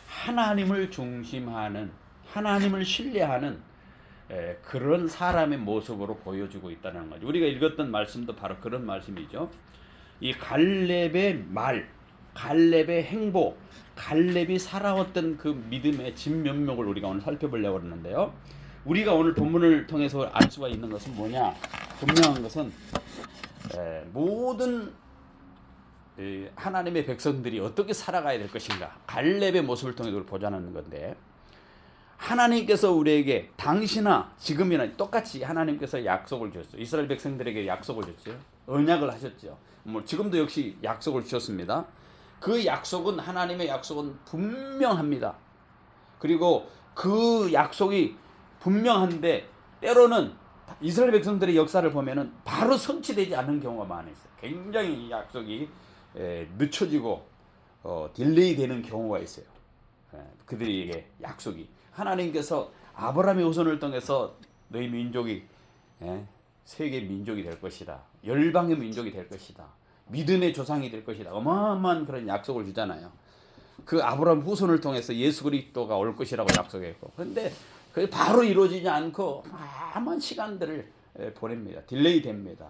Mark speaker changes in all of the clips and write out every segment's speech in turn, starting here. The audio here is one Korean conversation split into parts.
Speaker 1: 하나님을 중심하는, 하나님을 신뢰하는 그런 사람의 모습으로 보여주고 있다는 거죠. 우리가 읽었던 말씀도 바로 그런 말씀이죠. 이 갈렙의 말, 갈렙의 행보, 갈렙이 살아왔던 그 믿음의 진면목을 우리가 오늘 살펴보려고 하는데요. 우리가 오늘 본문을 통해서 알 수가 있는 것은 뭐냐? 분명한 것은 모든 하나님의 백성들이 어떻게 살아가야 될 것인가, 갈렙의 모습을 통해 보자는 건데, 하나님께서 우리에게 당시나 지금이나 똑같이 하나님께서 약속을 주셨어요. 이스라엘 백성들에게 약속을 줬죠. 언약을 하셨죠. 지금도 역시 약속을 주셨습니다. 그 약속은, 하나님의 약속은 분명합니다. 그리고 그 약속이 분명한데 때로는 이스라엘 백성들의 역사를 보면은 바로 성취되지 않는 경우가 많이 있어요. 굉장히 이 약속이 늦춰지고 딜레이 되는 경우가 있어요. 그들에게 약속이, 하나님께서 아브라함의 후손을 통해서 너희 민족이 세계 민족이 될 것이다, 열방의 민족이 될 것이다, 믿음의 조상이 될 것이다, 어마어마한 그런 약속을 주잖아요. 그 아브라함 후손을 통해서 예수 그리스도가 올 것이라고 약속했고, 그런데 그게 바로 이루어지지 않고 많은 시간들을 보냅니다. 딜레이 됩니다.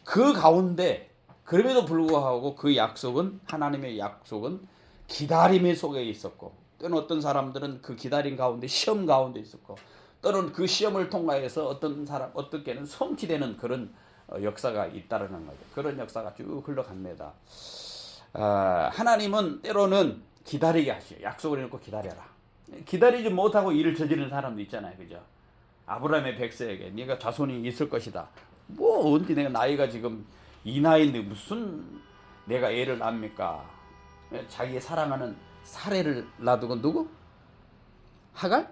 Speaker 1: 그 가운데 그럼에도 불구하고 그 약속은, 하나님의 약속은 기다림의 속에 있었고, 또는 어떤 사람들은 그 기다림 가운데, 시험 가운데 있었고, 또는 그 시험을 통과해서 어떻게는 성취되는 그런 역사가 있다라는 거죠. 그런 역사가 쭉 흘러갑니다. 하나님은 때로는 기다리게 하시요. 약속을 해놓고 기다려라. 기다리지 못하고 일을 저지르는 사람도 있잖아요, 그죠? 아브라함의 백성에게 네가 자손이 있을 것이다. 뭐 언제, 내가 나이가 지금 이 나이인데 무슨 내가 애를 낳습니까? 자기의 사랑하는 사레를 놔두고 누구? 하갈?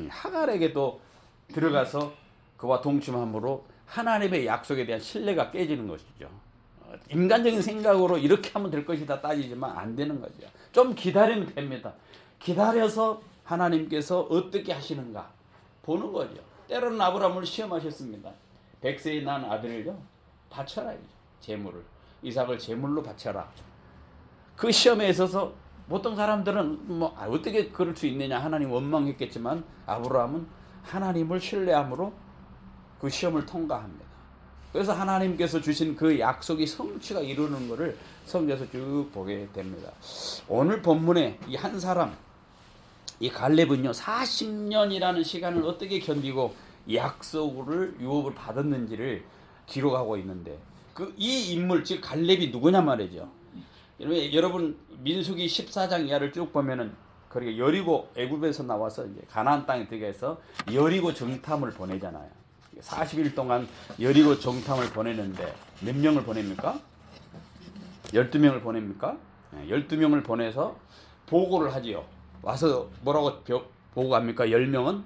Speaker 1: 하갈에게도 들어가서 그와 동침함으로 하나님의 약속에 대한 신뢰가 깨지는 것이죠. 인간적인 생각으로 이렇게 하면 될 것이다 따지지만 안 되는 거죠. 좀 기다리면 됩니다. 기다려서 하나님께서 어떻게 하시는가 보는 거죠. 때로는 아브라함을 시험하셨습니다. 100세에 난 아들을요 바쳐라, 제물을, 이삭을 제물로 바쳐라. 그 시험에 있어서 보통 사람들은 어떻게 그럴 수 있느냐, 하나님 원망했겠지만 아브라함은 하나님을 신뢰함으로 그 시험을 통과합니다. 그래서 하나님께서 주신 그 약속이 성취가 이루는 것을 성경에서 쭉 보게 됩니다. 오늘 본문에 이 한 사람, 이 갈렙은요 40년이라는 시간을 어떻게 견디고 약속을 유업을 받았는지를 기록하고 있는데, 이 인물, 즉 갈렙이 누구냐 말이죠. 여러분 민수기 14장 이하를 쭉 보면은, 그리고 여리고, 애굽에서 나와서 이제 가나안 땅에 들어가서 여리고 정탐을 보내잖아요. 40일 동안 여리고 정탐을 보내는데 몇 명을 보냅니까? 12명을 보냅니까? 12명을 보내서 보고를 하지요. 와서 뭐라고 보고합니까? 10명은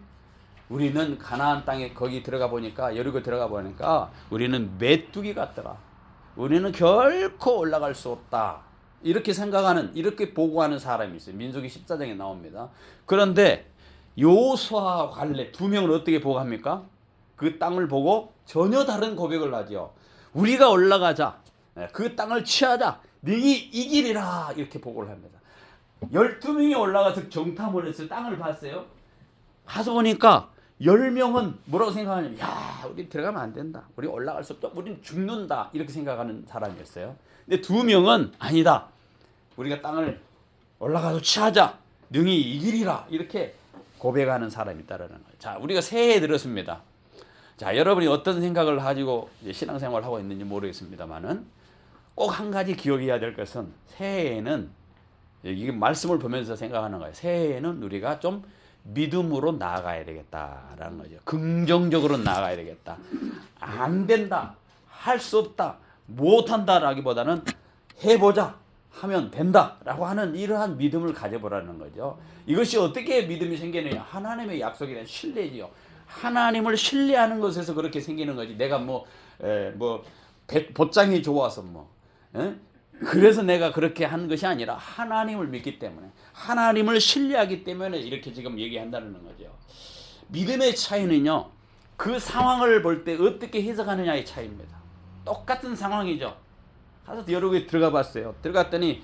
Speaker 1: 우리는 가나안 땅에 거기 들어가 보니까, 여리고 들어가 보니까 우리는 메뚜기 같더라. 우리는 결코 올라갈 수 없다. 이렇게 생각하는, 이렇게 보고하는 사람이 있어요. 민수기 14장에 나옵니다. 그런데 요수아와 갈렙 두 명은 어떻게 보고합니까? 그 땅을 보고 전혀 다른 고백을 하죠. 우리가 올라가자, 그 땅을 취하자, 너희 이기리라, 이렇게 보고를 합니다. 12명이 올라가서 정탐을 해서 땅을 봤어요. 가서 보니까 10명은 뭐라고 생각하냐면, 야, 우리 들어가면 안 된다, 우리 올라갈 수 없다, 우리는 죽는다, 이렇게 생각하는 사람이었어요. 근데 2명은 아니다, 우리가 땅을 올라가서 취하자, 능히 이기리라, 이렇게 고백하는 사람이 있다라는 거예요. 자, 우리가 새해에 들었습니다. 자, 여러분이 어떤 생각을 가지고 신앙생활을 하고 있는지 모르겠습니다만은, 꼭 한 가지 기억해야 될 것은, 새해에는, 이게 말씀을 보면서 생각하는 거예요. 새해에는 우리가 좀 믿음으로 나아가야 되겠다라는 거죠. 긍정적으로 나아가야 되겠다. 안 된다, 할 수 없다, 못한다라기보다는 해보자, 하면 된다라고 하는 이러한 믿음을 가져보라는 거죠. 이것이 어떻게 믿음이 생기느냐? 하나님의 약속에 대한 신뢰지요. 하나님을 신뢰하는 것에서 그렇게 생기는 거지. 내가 복장이 좋아서 그래서 내가 그렇게 한 것이 아니라, 하나님을 믿기 때문에, 하나님을 신뢰하기 때문에 이렇게 지금 얘기한다는 거죠. 믿음의 차이는요, 그 상황을 볼 때 어떻게 해석하느냐의 차이입니다. 똑같은 상황이죠. 가서 여러 개 들어가 봤어요. 들어갔더니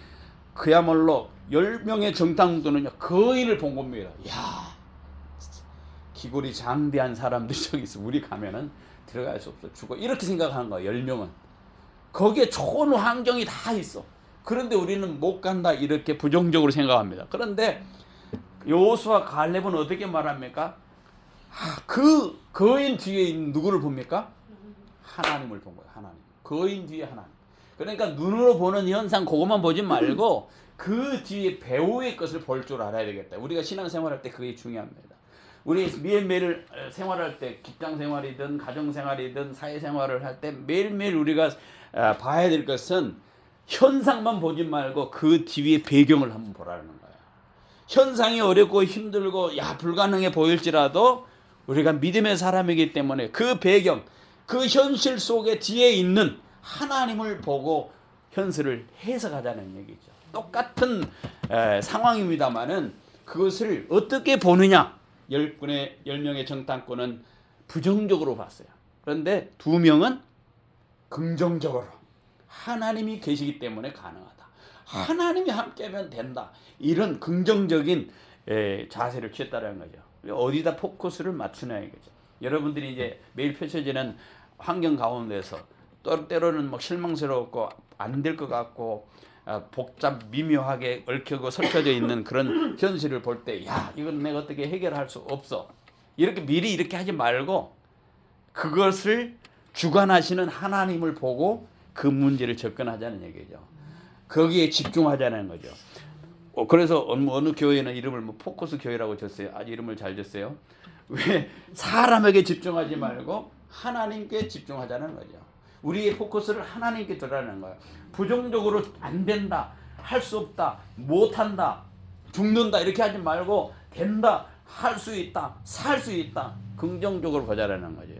Speaker 1: 그야말로 10명의 정탐꾼은요 거인을 본 겁니다. 야, 기골이 장대한 사람들이 저기 있어. 우리 가면은 들어갈 수 없어. 죽어. 이렇게 생각하는 거야. 10명은. 거기에 좋은 환경이 다 있어. 그런데 우리는 못 간다. 이렇게 부정적으로 생각합니다. 그런데 여호수아 갈렙은 어떻게 말합니까? 그 거인 뒤에 있는 누구를 봅니까? 하나님을 본 거예요. 하나님. 거인 뒤에 하나님. 그러니까 눈으로 보는 현상 그것만 보지 말고 그 뒤에 배우의 것을 볼 줄 알아야 되겠다. 우리가 신앙생활할 때 그게 중요합니다. 우리 매일매일 생활할 때 직장생활이든 가정생활이든 사회생활을 할 때 매일매일 우리가 봐야 될 것은 현상만 보지 말고 그 뒤에 배경을 한번 보라는 거예요. 현상이 어렵고 힘들고 불가능해 보일지라도 우리가 믿음의 사람이기 때문에 그 배경, 그 현실 속에 뒤에 있는 하나님을 보고 현실을 해석하자는 얘기죠. 똑같은 상황입니다만은 그것을 어떻게 보느냐. 10명의 정탐꾼은 부정적으로 봤어요. 그런데 2명은 긍정적으로 하나님이 계시기 때문에 가능하다. 하나님이 함께하면 된다. 이런 긍정적인 자세를 취했다는 거죠. 어디다 포커스를 맞추냐 이거죠. 여러분들이 이제 매일 펼쳐지는 환경 가운데서 때로는 막 실망스럽고 안 될 것 같고 복잡 미묘하게 얽히고 설켜져 있는 그런 현실을 볼 때 이건 내가 어떻게 해결할 수 없어. 이렇게 미리 이렇게 하지 말고 그것을 주관하시는 하나님을 보고 그 문제를 접근하자는 얘기죠. 거기에 집중하자는 거죠. 그래서 어느 교회는 이름을 포커스 교회라고 줬어요. 아주 이름을 잘 줬어요. 왜? 사람에게 집중하지 말고 하나님께 집중하자는 거죠. 우리의 포커스를 하나님께 두라는 거예요. 부정적으로 안 된다, 할 수 없다, 못한다, 죽는다 이렇게 하지 말고 된다, 할 수 있다, 살 수 있다, 긍정적으로 보자라는 거죠.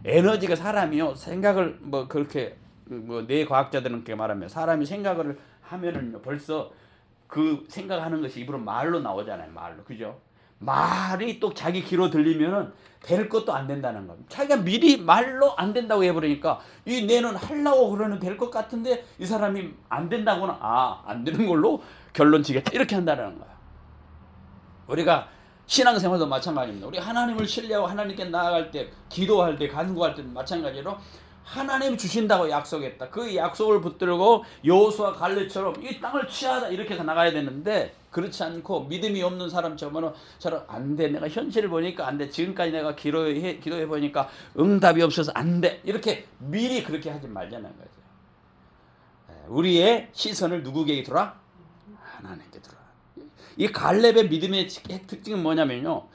Speaker 1: 에너지가 사람이요 생각을 그렇게 뇌과학자들은 그렇게 말하면 사람이 생각을 하면은 벌써 그 생각하는 것이 입으로 말로 나오잖아요. 말로. 그죠? 말이 또 자기 귀로 들리면은 될 것도 안 된다는 겁니다. 자기가 미리 말로 안 된다고 해버리니까 이 뇌는 하려고 그러는 될 것 같은데 이 사람이 안 된다고는 안 되는 걸로 결론 지겠다 이렇게 한다는 거야. 우리가 신앙생활도 마찬가지입니다. 우리 하나님을 신뢰하고 하나님께 나아갈 때 기도할 때 간구할 때도 마찬가지로 하나님이 주신다고 약속했다. 그 약속을 붙들고 여호수아 갈렙처럼 이 땅을 취하자 이렇게 해서 나가야 되는데 그렇지 않고 믿음이 없는 사람처럼 안 돼. 내가 현실을 보니까 안 돼. 지금까지 내가 기도해 보니까 응답이 없어서 안 돼. 이렇게 미리 그렇게 하지 말자는 거죠. 우리의 시선을 누구에게 두라? 하나님께 두라. 이 갈렙의 믿음의 특징은 뭐냐면요.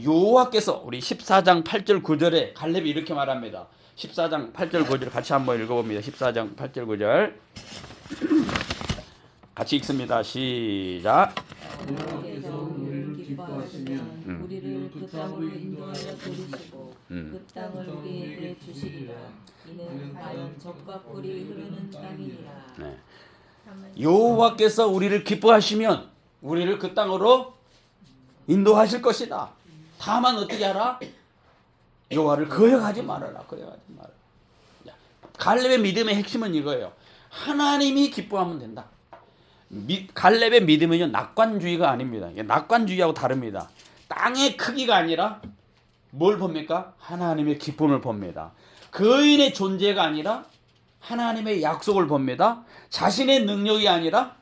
Speaker 1: 여호와께서 우리 14장 8절 9절에 갈렙이 이렇게 말합니다. 14장 8절 9절 같이 한번 읽어봅니다. 14장 8절 9절 같이 읽습니다. 시작.
Speaker 2: 여호와께서 우리를 기뻐하시면 우리를 그 땅으로 인도하여 들이시고 그 땅을 우리에게 주시리라. 이는 과연 젖과 꿀이 흐르는 땅이니라.
Speaker 1: 네. 여호와께서 우리를 기뻐하시면 우리를 그 땅으로 인도하실 것이다. 다만 어떻게 하라? 여호와를 거역하지 말아라. 거역하지 말아라. 갈렙의 믿음의 핵심은 이거예요. 하나님이 기뻐하면 된다. 갈렙의 믿음은요 낙관주의가 아닙니다. 낙관주의하고 다릅니다. 땅의 크기가 아니라 뭘 봅니까? 하나님의 기쁨을 봅니다. 거인의 존재가 아니라 하나님의 약속을 봅니다. 자신의 능력이 아니라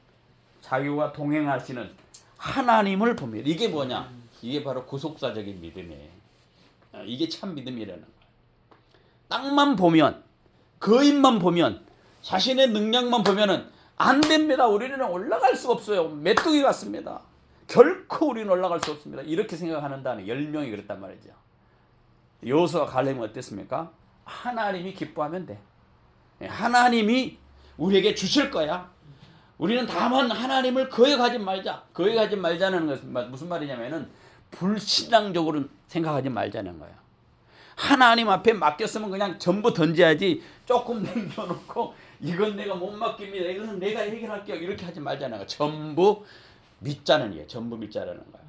Speaker 1: 자기와 동행하시는 하나님을 봅니다. 이게 뭐냐? 이게 바로 구속사적인 믿음이에요. 이게 참 믿음이라는 거예요. 땅만 보면, 거인만 보면, 자신의 능력만 보면은 안 됩니다. 우리는 올라갈 수 없어요. 메뚜기 같습니다. 결코 우리는 올라갈 수 없습니다. 이렇게 생각하는다는 10명이 그랬단 말이죠. 여호수아 갈렙은 어땠습니까? 하나님이 기뻐하면 돼. 하나님이 우리에게 주실 거야. 우리는 다만 하나님을 거역하지 말자. 거역하지 말자는 것은 무슨 말이냐면은 불신앙적으로 생각하지 말자는 거예요. 하나님 앞에 맡겼으면 그냥 전부 던져야지 조금 남겨놓고 이건 내가 못 맡깁니다. 이것은 내가 해결할게요. 이렇게 하지 말자는 거예요. 전부 믿자는 거예요. 전부 믿자라는 거예요.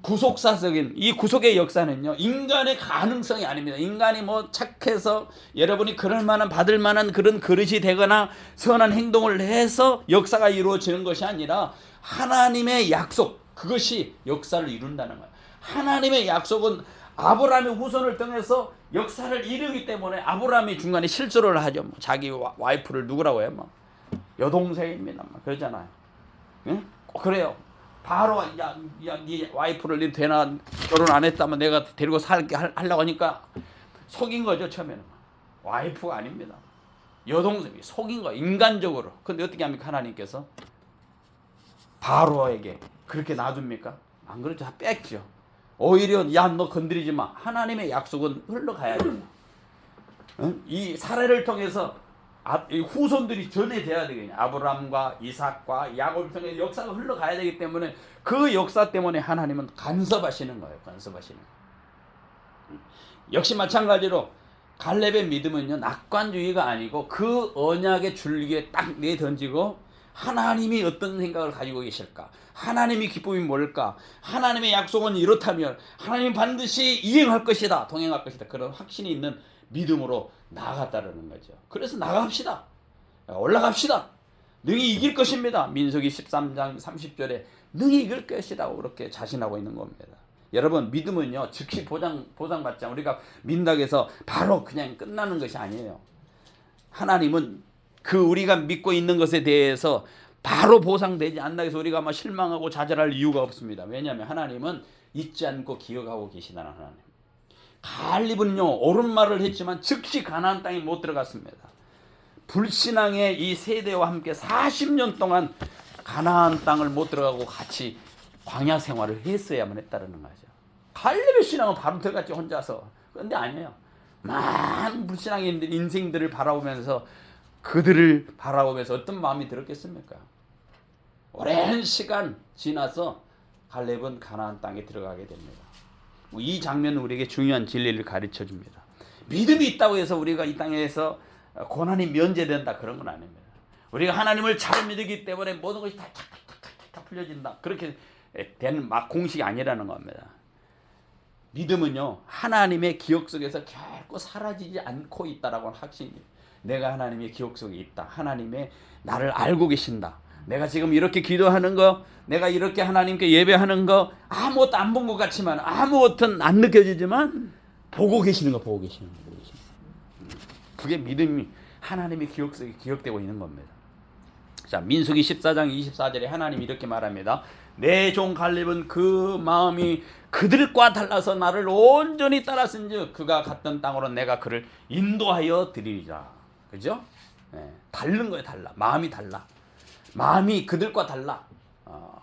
Speaker 1: 구속사적인 이 구속의 역사는요, 인간의 가능성이 아닙니다. 인간이 뭐 착해서 여러분이 그럴 만한 받을 만한 그런 그릇이 되거나 선한 행동을 해서 역사가 이루어지는 것이 아니라 하나님의 약속, 그것이 역사를 이룬다는 거예요. 하나님의 약속은 아브라함의 후손을 통해서 역사를 이루기 때문에 아브라함이 중간에 실수를 하죠. 뭐 자기 와이프를 누구라고 해요? 뭐 여동생입니다. 뭐 그러잖아요. 응? 그래요. 바로 네 와이프를 네 되나 결혼 안 했다면 내가 데리고 살게 하려고 하니까 속인 거죠. 처음에는 와이프가 아닙니다. 여동생이 속인 거 인간적으로. 근데 어떻게 합니까? 하나님께서 바로에게 그렇게 놔둡니까? 안 그렇죠. 다 뺐죠. 오히려 야 너 건드리지 마. 하나님의 약속은 흘러가야 돼요. 응? 이 사례를 통해서 이 후손들이 전해져야 되겠냐. 아브라함과 이삭과 야곱을 통해 역사가 흘러가야 되기 때문에 그 역사 때문에 하나님은 간섭하시는 거예요. 간섭하시는 거예요. 역시 마찬가지로 갈렙의 믿음은요, 낙관주의가 아니고 그 언약의 줄기에 딱 내던지고 하나님이 어떤 생각을 가지고 계실까? 하나님의 기쁨이 뭘까? 하나님의 약속은 이렇다면 하나님 반드시 이행할 것이다. 동행할 것이다. 그런 확신이 있는 믿음으로 나아갔다는 거죠. 그래서 나갑시다. 올라갑시다. 능히 이길 것입니다. 민수기 13장 30절에 능히 이길 것이다. 그렇게 자신하고 있는 겁니다. 여러분, 믿음은요, 즉시 보장받지 않고 우리가 민다고 해서 바로 그냥 끝나는 것이 아니에요. 하나님은 그 우리가 믿고 있는 것에 대해서 바로 보상되지 않나 해서 우리가 아마 실망하고 좌절할 이유가 없습니다. 왜냐하면 하나님은 잊지 않고 기억하고 계시다는 하나님. 갈렙은요, 옳은 말을 했지만 즉시 가나안 땅에 못 들어갔습니다. 불신앙의 이 세대와 함께 40년 동안 가나안 땅을 못 들어가고 같이 광야 생활을 했어야만 했다는 거죠. 갈렙의 신앙은 바로 들어갔지 혼자서. 그런데 아니에요. 많은 불신앙인 인생들을 바라보면서 그들을 바라보면서 어떤 마음이 들었겠습니까? 오랜 시간 지나서 갈렙은 가나안 땅에 들어가게 됩니다. 이 장면은 우리에게 중요한 진리를 가르쳐 줍니다. 믿음이 있다고 해서 우리가 이 땅에서 고난이 면제된다 그런 건 아닙니다. 우리가 하나님을 잘 믿기 때문에 모든 것이 다 풀려진다. 그렇게 된 막 공식이 아니라는 겁니다. 믿음은요, 하나님의 기억 속에서 결코 사라지지 않고 있다라고 하는 확신입니다. 내가 하나님의 기억 속에 있다. 하나님의 나를 알고 계신다. 내가 지금 이렇게 기도하는 거, 내가 이렇게 하나님께 예배하는 거 아무것도 안 본 것 같지만, 아무것도 안 느껴지지만 보고 계시는 거, 보고 계시는 거. 그게 믿음이 하나님의 기억 속에 기억되고 있는 겁니다. 자, 민수기 14장 24절에 하나님이 이렇게 말합니다. 내 종 갈렙은 그 마음이 그들과 달라서 나를 온전히 따랐은즉 그가 갔던 땅으로 내가 그를 인도하여 드리리라. 그죠? 네, 다른 거예요. 달라. 마음이 달라. 마음이 그들과 달라.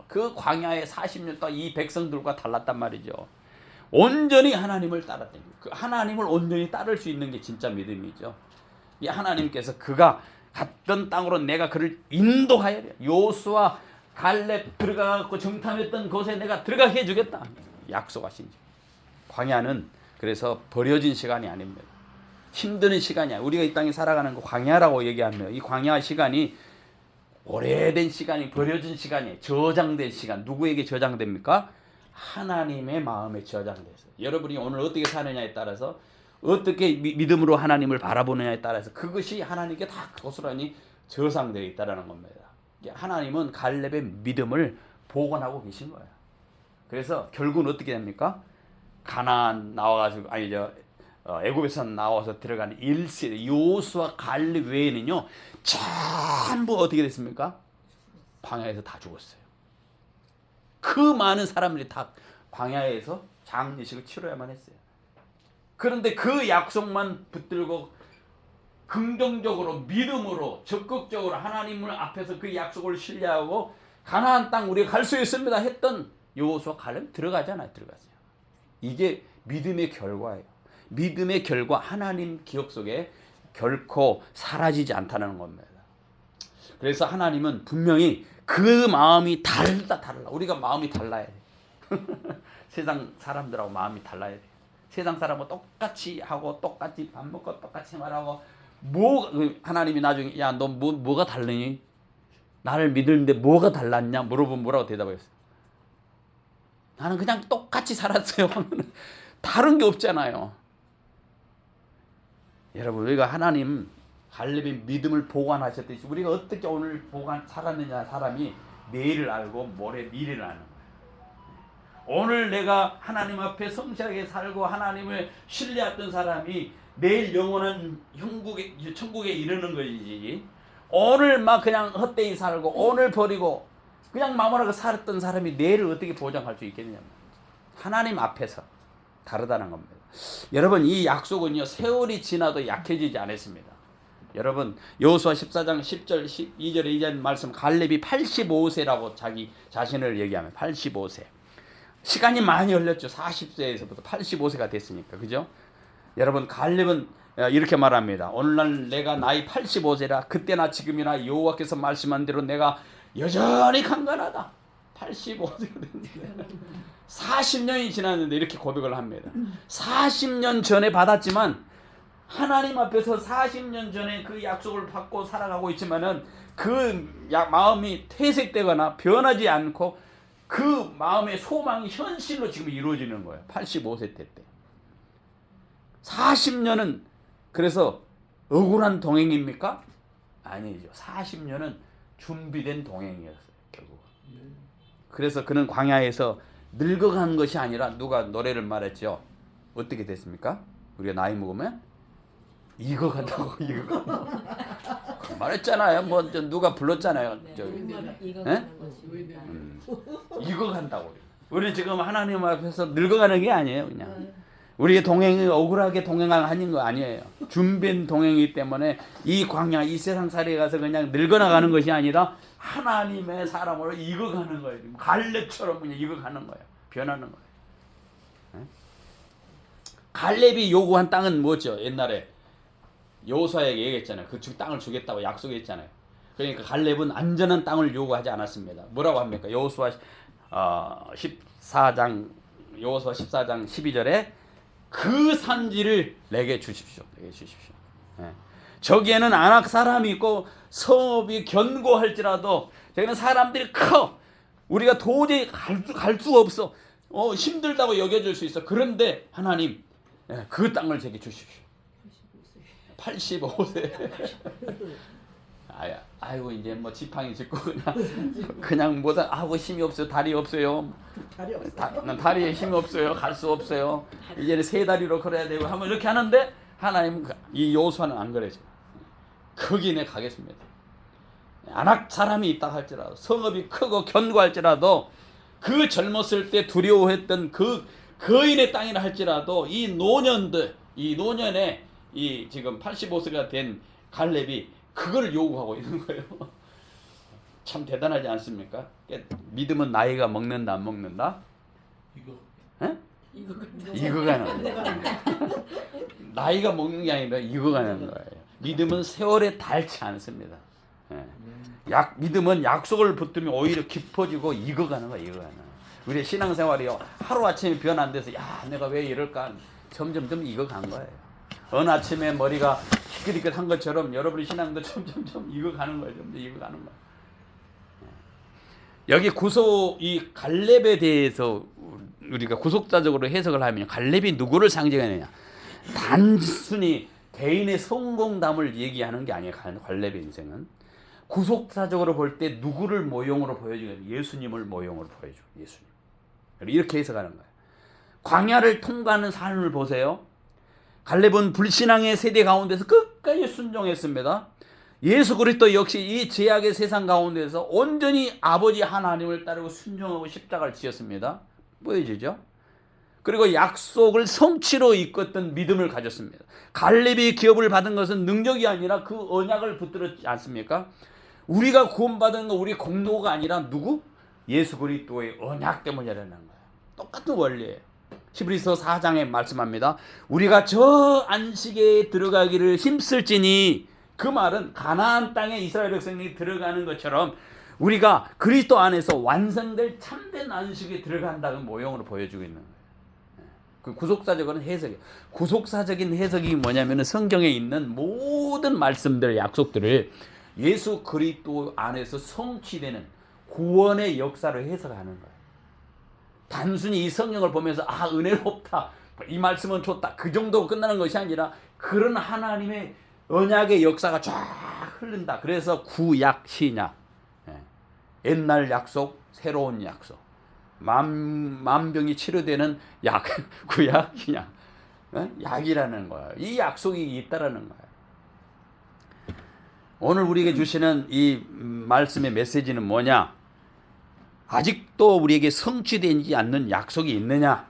Speaker 1: 그 광야의 40년 동안 이 백성들과 달랐단 말이죠. 온전히 하나님을 따랐다. 그 하나님을 온전히 따를 수 있는 게 진짜 믿음이죠. 이 하나님께서 그가 갔던 땅으로 내가 그를 인도하여 요수와 갈렙 들어가고 정탐했던 곳에 내가 들어가게 해주겠다. 약속하신 광야는 그래서 버려진 시간이 아닙니다. 힘든 시간이야. 우리가 이 땅에 살아가는 거 광야라고 얘기하며 이 광야 시간이 오래된 시간이 버려진 시간이에요. 저장된 시간. 누구에게 저장됩니까? 하나님의 마음에 저장돼서. 여러분이 오늘 어떻게 사느냐에 따라서 어떻게 믿음으로 하나님을 바라보느냐에 따라서 그것이 하나님께 다 고스란히 저장되어 있다는 겁니다. 하나님은 갈렙의 믿음을 복원하고 계신 거예요. 그래서 결국은 어떻게 됩니까? 가나안 나와가지고 애굽에서 나와서 들어가는 1세대 요수와 갈렙 외에는요 전부 어떻게 됐습니까? 광야에서 다 죽었어요. 그 많은 사람들이 다 광야에서 장례식을 치러야만 했어요. 그런데 그 약속만 붙들고 긍정적으로 믿음으로 적극적으로 하나님을 앞에서 그 약속을 신뢰하고 가나안 땅 우리가 갈 수 있습니다 했던 여호수아 갈렙 들어가잖아요. 들어갔어요. 이게 믿음의 결과예요. 믿음의 결과 하나님 기억 속에 결코 사라지지 않다는 겁니다. 그래서 하나님은 분명히 그 마음이 달라. 우리가 마음이 달라야 돼. 세상 사람들하고 마음이 달라야 돼. 세상 사람하고 똑같이 하고 똑같이 밥 먹고 똑같이 말하고 하나님이 나중에 야 너 뭐가 다르니? 나를 믿는데 뭐가 달랐냐? 물어보면 뭐라고 대답했어요? 나는 그냥 똑같이 살았어요. 다른 게 없잖아요. 여러분, 우리가 하나님 갈렙의 믿음을 보관하셨듯이 우리가 어떻게 오늘 살았느냐, 사람이 내일을 알고 모레 미래를 아는 거예요. 오늘 내가 하나님 앞에 성실하게 살고 하나님을 신뢰했던 사람이 내일 영원한 천국에 이르는 것이지, 오늘 막 그냥 헛되이 살고 오늘 버리고 그냥 마무리하고 살았던 사람이 내일을 어떻게 보장할 수 있겠느냐. 하나님 앞에서 다르다는 겁니다. 여러분, 이 약속은요, 세월이 지나도 약해지지 않았습니다. 여러분, 여호수아 14장 10절 12절에 이제 말씀, 갈렙이 85세라고 자기 자신을 얘기하면 85세. 시간이 많이 흘렸죠. 40세에서부터 85세가 됐으니까. 그죠? 여러분, 갈렙은 이렇게 말합니다. 오늘날 내가 나이 85세라 그때나 지금이나 여호와께서 말씀한 대로 내가 여전히 강건하다. 85세가 됐는데 40년이 지났는데 이렇게 고백을 합니다. 40년 전에 받았지만 하나님 앞에서 40년 전에 그 약속을 받고 살아가고 있지만은 그 마음이 퇴색되거나 변하지 않고 그 마음의 소망이 현실로 지금 이루어지는 거예요. 85세 때. 40년은 그래서 억울한 동행입니까? 아니죠. 40년은 준비된 동행이었어요. 결국. 그래서 그는 광야에서 늙어가는 것이 아니라, 누가 노래를 말했죠. 어떻게 됐습니까? 우리가 나이 먹으면 익어간다고. 익어간다고 말했잖아요. 뭐 누가 불렀잖아요. 익어간다고. 우리는 지금 하나님 앞에서 늙어가는 게 아니에요. 그냥 우리의 동행이 억울하게 동행하는 거 아니에요. 준비된 동행이기 때문에 이 광야, 이 세상살이에 가서 그냥 늙어나가는 것이 아니라 하나님의 사람으로 익어가는 거예요. 갈렙처럼 그냥 익어가는 거예요. 변하는 거예요. 갈렙이 요구한 땅은 뭐죠? 옛날에 여호수아에게 얘기했잖아요. 그 땅을 주겠다고 약속했잖아요. 그러니까 갈렙은 안전한 땅을 요구하지 않았습니다. 뭐라고 합니까? 여호수아 14장 12절에 그 산지를 내게 주십시오. 내게 주십시오. 저기에는 아낙 사람이 있고 성읍이 견고할지라도 저기는 사람들이 커. 우리가 도저히 갈 수가 없어. 힘들다고 여겨질 수 있어. 그런데 하나님, 그 땅을 제게 주십시오. 85세. 아이고 이제 뭐 지팡이 짚고 그냥 뭐다 하고 힘이 없어요. 다리 없어요. 난 다리에 힘이 없어요. 갈 수 없어요. 이제는 세 다리로 걸어야 되고 하면 이렇게 하는데, 하나님, 이 여호수아는 안 그래죠. 거기 내 가겠습니다. 아낙 사람이 있다 할지라도, 성읍이 크고 견고할지라도, 그 젊었을 때 두려워했던 그 거인의 땅이라 할지라도, 이 노년에 이 지금 85세가 된 갈렙이 그걸 요구하고 있는 거예요. 참 대단하지 않습니까? 믿음은 나이가 먹는다, 안 먹는다? 익어가는 거예요. 나이가 먹는 게 아니라 익어가는 거예요. 믿음은 세월에 닳지 않습니다. 믿음은 약속을 붙들면 오히려 깊어지고 익어가는 거예요. 익어가는 거예요. 우리의 신앙생활이요, 하루아침에 변 안 돼서 내가 왜 이럴까, 점점 익어간 거예요. 어느 아침에 머리가 희끗희끗한 것처럼 여러분의 신앙도 점점 익어가는 거예요. 점점 익어가는 거예요. 여기 이 갈렙에 대해서 우리가 구속사적으로 해석을 하면, 갈렙이 누구를 상징하느냐? 단순히 개인의 성공담을 얘기하는 게 아니에요. 갈렙의 인생은 구속사적으로 볼 때 누구를 모형으로 보여주냐? 예수님을 모형으로 보여줘. 예수님. 이렇게 해석하는 거예요. 광야를 통과하는 삶을 보세요. 갈렙은 불신앙의 세대 가운데서 끝까지 순종했습니다. 예수 그리스도 역시 이 죄악의 세상 가운데서 온전히 아버지 하나님을 따르고 순종하고 십자가를 지었습니다. 보여지죠? 그리고 약속을 성취로 이끌었던 믿음을 가졌습니다. 갈렙이 기업을 받은 것은 능력이 아니라 그 언약을 붙들었지 않습니까? 우리가 구원받은 건 우리 공로가 아니라 누구? 예수 그리스도의 언약 때문이라는 거예요. 똑같은 원리예요. 히브리서 4장에 말씀합니다. 우리가 저 안식에 들어가기를 힘쓸지니, 그 말은 가나안 땅에 이스라엘 백성이 들어가는 것처럼 우리가 그리스도 안에서 완성될 참된 안식에 들어간다는 모형으로 보여주고 있는 거예요. 그 구속사적인 해석이에요. 구속사적인 해석이 뭐냐면 성경에 있는 모든 말씀들, 약속들을 예수 그리스도 안에서 성취되는 구원의 역사를 해석하는 거예요. 단순히 이 성경을 보면서 아 은혜롭다, 이 말씀은 좋다, 그 정도 끝나는 것이 아니라 그런 하나님의 언약의 역사가 쫙 흐른다. 그래서 구약 신약, 옛날 약속, 새로운 약속, 만병이 치료되는 약, 구약 신약, 약이라는 거예요. 이 약속이 있다라는 거예요. 오늘 우리에게 주시는 이 말씀의 메시지는 뭐냐? 아직도 우리에게 성취되지 않는 약속이 있느냐?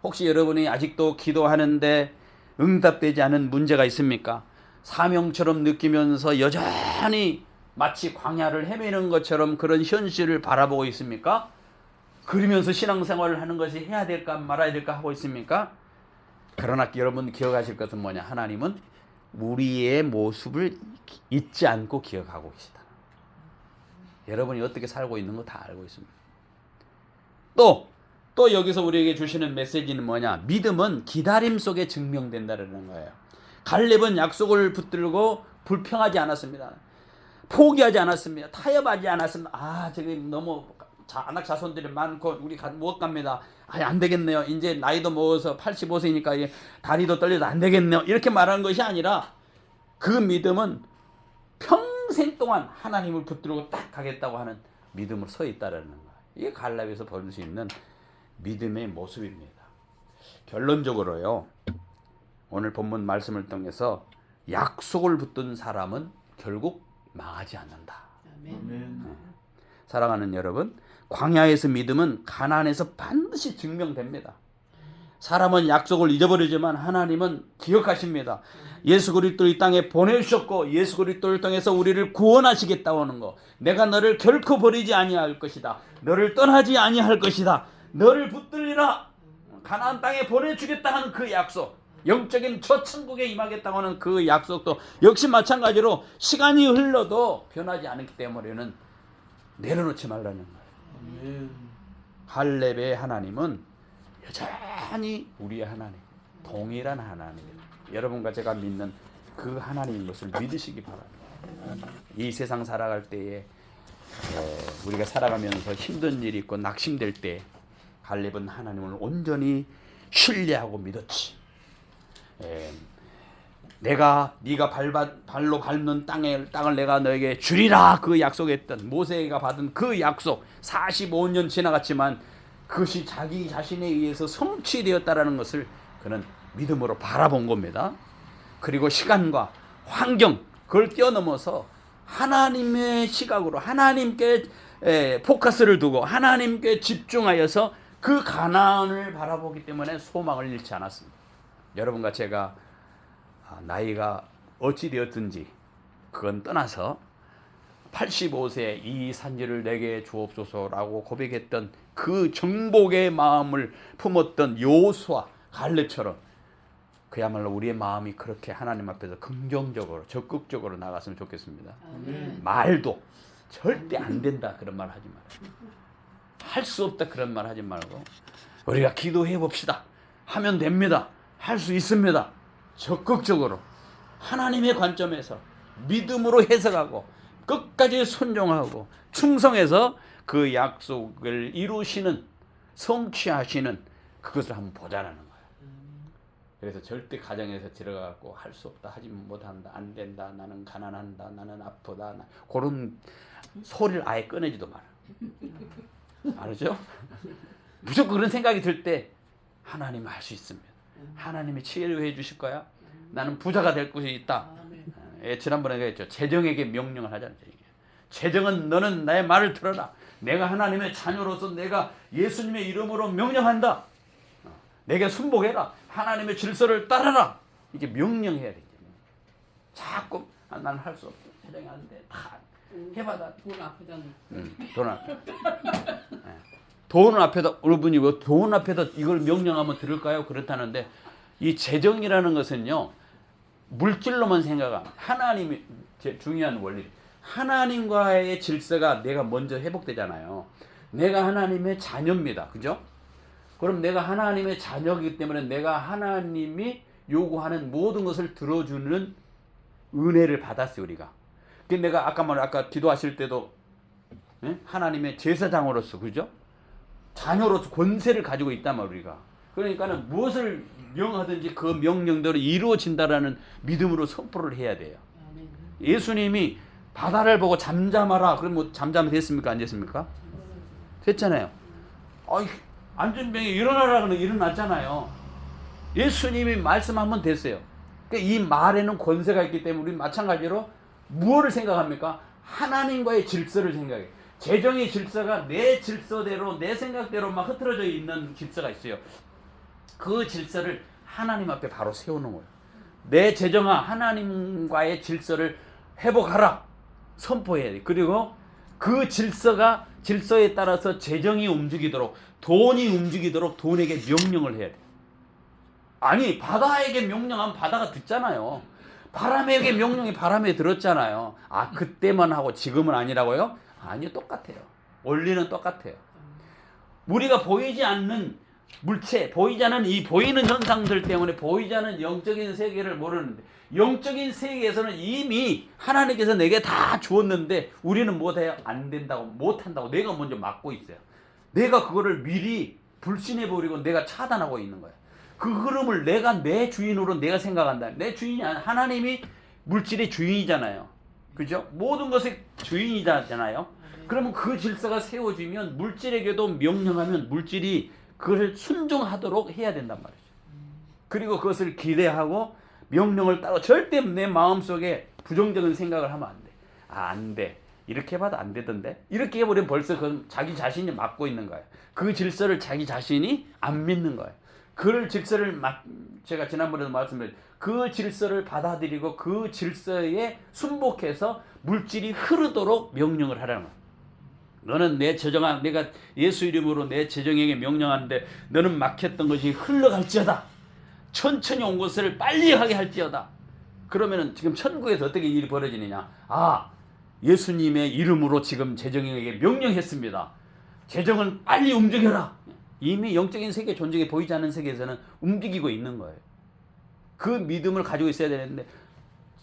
Speaker 1: 혹시 여러분이 아직도 기도하는데 응답되지 않은 문제가 있습니까? 사명처럼 느끼면서 여전히 마치 광야를 헤매는 것처럼 그런 현실을 바라보고 있습니까? 그러면서 신앙생활을 하는 것이 해야 될까 말아야 될까 하고 있습니까? 그러나 여러분 기억하실 것은 뭐냐? 하나님은 우리의 모습을 잊지 않고 기억하고 계시다. 여러분이 어떻게 살고 있는 거 다 알고 있습니다. 또 여기서 우리에게 주시는 메시지는 뭐냐? 믿음은 기다림 속에 증명된다는 거예요. 갈렙은 약속을 붙들고 불평하지 않았습니다. 포기하지 않았습니다. 타협하지 않았습니다. 아, 저기 너무 안악 자손들이 많고 우리 못 갑니다. 안 되겠네요. 이제 나이도 먹어서 85세니까 다리도 떨려서 안 되겠네요. 이렇게 말하는 것이 아니라 그 믿음은 평생 동안 하나님을 붙들고 딱 가겠다고 하는 믿음으로 서 있다라는 거예요. 이게 갈렙에서 볼 수 있는 믿음의 모습입니다. 결론적으로요, 오늘 본문 말씀을 통해서 약속을 붙든 사람은 결국 망하지 않는다.
Speaker 2: 아멘.
Speaker 1: 사랑하는 여러분, 광야에서 믿음은 가나안에서 반드시 증명됩니다. 사람은 약속을 잊어버리지만 하나님은 기억하십니다. 예수 그리스도를 이 땅에 보내주셨고 예수 그리스도를 통해서 우리를 구원하시겠다고 하는 거, 내가 너를 결코 버리지 아니할 것이다, 너를 떠나지 아니할 것이다, 너를 붙들리라, 가나안 땅에 보내주겠다 하는 그 약속, 영적인 저 천국에 임하겠다고 하는 그 약속도 역시 마찬가지로 시간이 흘러도 변하지 않기 때문에는 내려놓지 말라는 거예요. 갈렙의 하나님은 여전히 우리의 하나님, 동일한 하나님입니다. 여러분과 제가 믿는 그 하나님인 것을 믿으시기 바랍니다. 이 세상 살아갈 때에 우리가 살아가면서 힘든 일이 있고 낙심될 때 갈렙은 하나님을 온전히 신뢰하고 믿었지. 네가 발로 밟는 땅을 내가 너에게 주리라, 그 약속했던 모세가 받은 그 약속 45년 지나갔지만 그것이 자기 자신에 의해서 성취되었다라는 것을 그는 믿음으로 바라본 겁니다. 그리고 시간과 환경, 그걸 뛰어넘어서 하나님의 시각으로 하나님께 포커스를 두고 하나님께 집중하여서 그 가나안을 바라보기 때문에 소망을 잃지 않았습니다. 여러분과 제가 나이가 어찌 되었든지 그건 떠나서 85세 이 산지를 내게 주옵소서라고 고백했던 그 정복의 마음을 품었던 여호수아, 갈렙처럼 그야말로 우리의 마음이 그렇게 하나님 앞에서 긍정적으로 적극적으로 나갔으면 좋겠습니다. 말도 절대 안 된다 그런 말 하지 말아요. 할 수 없다 그런 말 하지 말고 우리가 기도해 봅시다. 하면 됩니다. 할 수 있습니다. 적극적으로 하나님의 관점에서 믿음으로 해석하고 끝까지 순종하고 충성해서 그 약속을 이루시는, 성취하시는 그것을 한번 보자라는 거예요. 그래서 절대 가정에서 들어가고 할 수 없다, 하지 못한다, 안 된다, 나는 가난한다, 나는 아프다, 그런 소리를 아예 꺼내지도 마라. 알죠? 무조건 그런 생각이 들 때 하나님은 할 수 있습니다. 하나님이 치료해 주실 거야. 나는 부자가 될 곳이 있다. 지난번에 그랬죠. 재정에게 명령을 하자는 얘기예요. 재정은 너는 나의 말을 들어라. 내가 하나님의 자녀로서 내가 예수님의 이름으로 명령한다. 내게 순복해라. 하나님의 질서를 따라라. 이게 명령해야 되죠. 자꾸 나는 할 수 없어. 재정이 안 돼. 다 해봐다.
Speaker 2: 돈 앞에다
Speaker 1: 돈 앞에. 돈 앞에다, 여러분이 왜 돈 앞에다 이걸 명령하면 들을까요? 그렇다는데 이 재정이라는 것은요, 물질로만 생각하면 하나님이 제일 중요한 원리. 하나님과의 질서가 내가 먼저 회복되잖아요. 내가 하나님의 자녀입니다. 그죠? 그럼 내가 하나님의 자녀이기 때문에 내가 하나님이 요구하는 모든 것을 들어주는 은혜를 받았어요, 우리가. 근데 내가 아까 기도하실 때도 하나님의 제사장으로서, 그죠? 자녀로 권세를 가지고 있단 말이야 우리가. 그러니까는 무엇을 명하든지 그 명령대로 이루어진다라는 믿음으로 선포를 해야 돼요. 예수님이 바다를 보고 잠잠하라. 그럼 뭐 잠잠이 됐습니까? 안 됐습니까? 됐잖아요. 안전병이 일어나라 그러면 일어났잖아요. 예수님이 말씀하면 됐어요. 그러니까 이 말에는 권세가 있기 때문에 우리는 마찬가지로 무엇을 생각합니까? 하나님과의 질서를 생각해요. 재정의 질서가 내 질서대로 내 생각대로만 흐트러져 있는 질서가 있어요. 그 질서를 하나님 앞에 바로 세우는 거예요. 내 재정아 하나님과의 질서를 회복하라. 선포해야 돼. 그리고 그 질서에 따라서 재정이 움직이도록 돈이 움직이도록 돈에게 명령을 해야 돼. 아니 바다에게 명령하면 바다가 듣잖아요. 바람에게 명령이 바람에 들었잖아요. 그때만 하고 지금은 아니라고요? 아니요, 똑같아요. 원리는 똑같아요. 우리가 보이지 않는 물체, 보이지 않는 이 보이는 현상들 때문에 보이지 않는 영적인 세계를 모르는데, 영적인 세계에서는 이미 하나님께서 내게 다 주었는데 우리는 못해요. 안 된다고, 못한다고 내가 먼저 막고 있어요. 내가 그거를 미리 불신해버리고 내가 차단하고 있는 거예요. 그 흐름을 내가 내 주인으로 내가 생각한다. 내 주인이 아니라 하나님이 물질의 주인이잖아요. 그죠? 모든 것의 주인이잖아요. 그러면 그 질서가 세워지면 물질에게도 명령하면 물질이 그것을 순종하도록 해야 된단 말이죠. 그리고 그것을 기대하고 명령을 따라 절대 내 마음속에 부정적인 생각을 하면 안 돼. 안 돼. 이렇게 해봐도 안 되던데. 이렇게 해버리면 벌써 그건 자기 자신이 막고 있는 거예요. 그 질서를 자기 자신이 안 믿는 거예요. 그 질서를 제가 지난번에도 말씀드렸죠. 그 질서를 받아들이고 그 질서에 순복해서 물질이 흐르도록 명령을 하라는 거예요. 너는 내 재정아, 내가 예수 이름으로 내 재정에게 명령하는데 너는 막혔던 것이 흘러갈지어다. 천천히 온 것을 빨리 하게 할지어다. 그러면은 지금 천국에서 어떻게 일이 벌어지느냐? 예수님의 이름으로 지금 재정에게 명령했습니다. 재정은 빨리 움직여라. 이미 영적인 세계 존재가 보이지 않는 세계에서는 움직이고 있는 거예요. 그 믿음을 가지고 있어야 되는데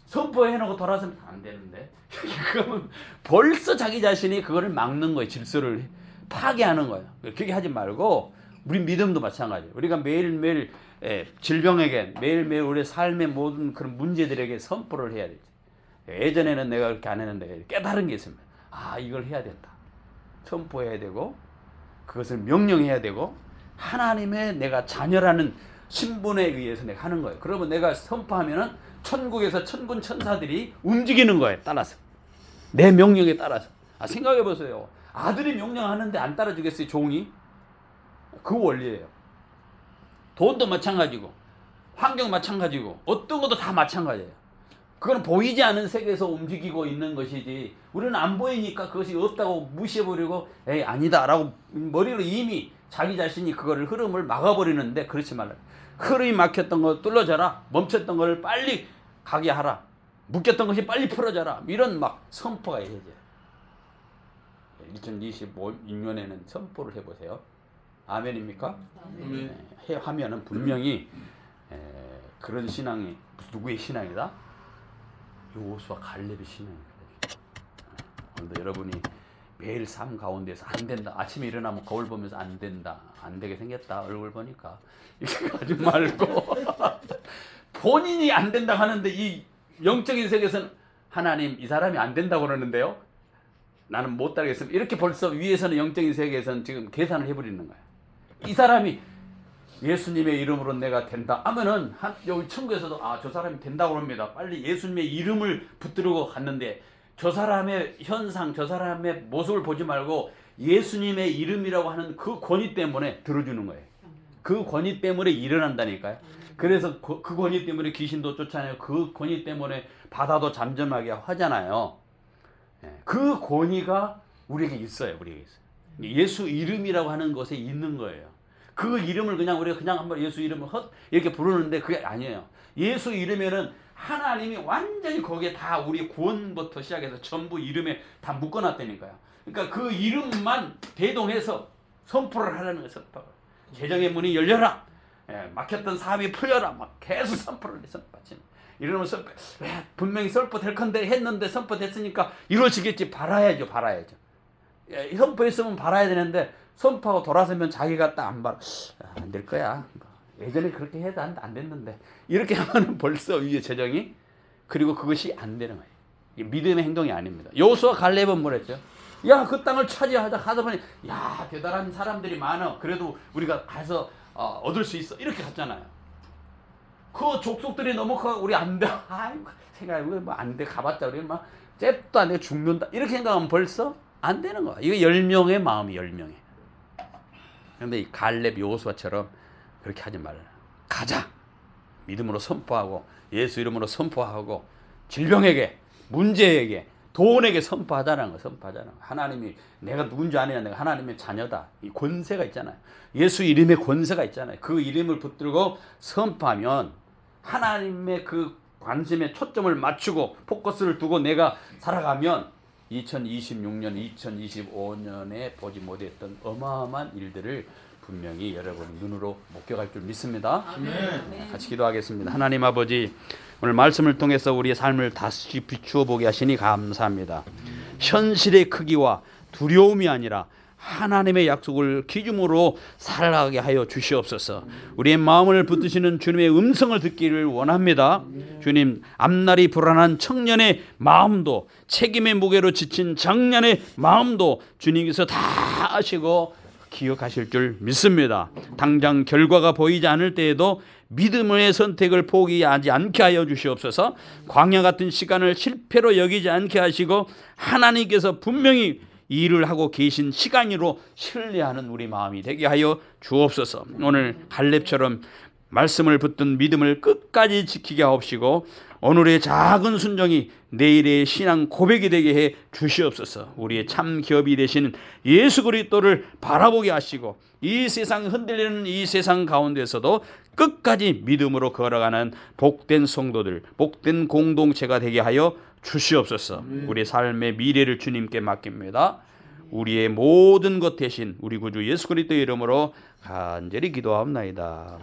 Speaker 1: 선포해놓고 돌아서면 안 되는데 그러면 벌써 자기 자신이 그거를 막는 거예요. 질서를 파괴하는 거예요. 그렇게 하지 말고 우리 믿음도 마찬가지예요. 우리가 매일매일 질병에게 매일매일 우리 삶의 모든 그런 문제들에게 선포를 해야 되지. 예전에는 내가 그렇게 안 했는데 깨달은 게 있습니다. 이걸 해야 된다. 선포해야 되고 그것을 명령해야 되고 하나님의 내가 자녀라는 신분에 의해서 내가 하는 거예요. 그러면 내가 선포하면은 천국에서 천군 천사들이 움직이는 거예요. 따라서 내 명령에 따라서. 생각해 보세요. 아들이 명령하는데 안 따라주겠어요? 종이? 그 원리예요. 돈도 마찬가지고 환경 마찬가지고 어떤 것도 다 마찬가지예요. 그건 보이지 않는 세계에서 움직이고 있는 것이지 우리는 안 보이니까 그것이 없다고 무시해버리고 아니다 라고 머리로 이미 자기 자신이 그거를 흐름을 막아버리는데 그렇지 말라. 흐름이 막혔던 거 뚫어져라. 멈췄던 걸 빨리 가게 하라. 묶였던 것이 빨리 풀어져라. 이런 막 선포가 해야죠. 2025년에는 선포를 해보세요. 아멘입니까? 하면은 분명히 그런 신앙이 누구의 신앙이다? 요호수아 갈렙의 신앙입니다. 그런데 여러분이 매일 삶 가운데서 안 된다. 아침에 일어나면 거울 보면서 안 된다. 안 되게 생겼다. 얼굴 보니까. 이렇게 하지 말고 본인이 안 된다 하는데 이 영적인 세계에서는 하나님 이 사람이 안 된다고 그러는데요. 나는 못 따르겠습니다. 이렇게 벌써 위에서는 영적인 세계에서는 지금 계산을 해버리는 거예요. 이 사람이 예수님의 이름으로 내가 된다 하면은 여기 천국에서도 저 사람이 된다고 합니다. 빨리 예수님의 이름을 붙들고 갔는데 저 사람의 현상, 저 사람의 모습을 보지 말고 예수님의 이름이라고 하는 그 권위 때문에 들어주는 거예요. 그 권위 때문에 일어난다니까요. 그래서 그 권위 때문에 귀신도 쫓아내고 그 권위 때문에 바다도 잠잠하게 하잖아요. 그 권위가 우리에게 있어요. 예수 이름이라고 하는 것에 있는 거예요. 그 이름을 우리가 그냥 한번 예수 이름을 이렇게 부르는데 그게 아니에요. 예수 이름에는 하나님이 완전히 거기에 다 우리 구원부터 시작해서 전부 이름에 다 묶어놨다니까요. 그러니까 그 이름만 대동해서 선포를 하라는 거예요. 선포. 재정의 문이 열려라. 막혔던 사업이 풀려라. 막 계속 선포를 해서 이러면 분명히 선포될 건데 했는데 선포됐으니까 이루어지겠지. 바라야죠. 선포했으면 바라야 되는데 선포하고 돌아서면 자기가 딱 안 봐. 안 될 거야. 예전에 그렇게 해도 안 됐는데 이렇게 하면 벌써 위에 재정이 그리고 그것이 안 되는 거예요. 이게 믿음의 행동이 아닙니다. 여호수아 갈렙은 뭐랬죠? 야, 그 땅을 차지하다 보니 야, 대단한 사람들이 많아. 그래도 우리가 가서 얻을 수 있어. 이렇게 갔잖아요. 그 족속들이 넘어가 우리 안 돼. 아이고, 생각해 뭐 안 돼. 가봤자 우리 막 잽도 안 돼. 죽는다. 이렇게 생각하면 벌써 안 되는 거야. 이거 10명의 마음이 10명이. 그런데 이 갈렙 여호수아처럼 그렇게 하지 말라. 가자. 믿음으로 선포하고 예수 이름으로 선포하고 질병에게 문제에게 돈에게 선포하자는 거. 선포하자는 거. 하나님이 내가 누군지 아느냐. 내가 하나님의 자녀다. 이 권세가 있잖아요. 예수 이름의 권세가 있잖아요. 그 이름을 붙들고 선포하면 하나님의 그 관심에 초점을 맞추고 포커스를 두고 내가 살아가면 2026년, 2025년에 보지 못했던 어마어마한 일들을 분명히 여러분 눈으로 목격할 줄 믿습니다. 같이 기도하겠습니다. 하나님 아버지, 오늘 말씀을 통해서 우리의 삶을 다시 비추어 보게 하시니 감사합니다. 현실의 크기와 두려움이 아니라 하나님의 약속을 기준으로 살아가게 하여 주시옵소서. 우리의 마음을 붙드시는 주님의 음성을 듣기를 원합니다. 주님, 앞날이 불안한 청년의 마음도 책임의 무게로 지친 장년의 마음도 주님께서 다 아시고 기억하실 줄 믿습니다. 당장 결과가 보이지 않을 때에도 믿음의 선택을 포기하지 않게 하여 주시옵소서. 광야 같은 시간을 실패로 여기지 않게 하시고 하나님께서 분명히 일을 하고 계신 시간으로 신뢰하는 우리 마음이 되게 하여 주옵소서. 오늘 갈렙처럼 말씀을 붙든 믿음을 끝까지 지키게 하옵시고 오늘의 작은 순종이 내일의 신앙 고백이 되게 해 주시옵소서. 우리의 참 기업이 되신 예수 그리스도를 바라보게 하시고 이 세상 흔들리는 이 세상 가운데서도 끝까지 믿음으로 걸어가는 복된 성도들, 복된 공동체가 되게 하여 주시옵소서. 우리의 삶의 미래를 주님께 맡깁니다. 우리의 모든 것 대신 우리 구주 예수 그리스도의 이름으로 간절히 기도하옵나이다.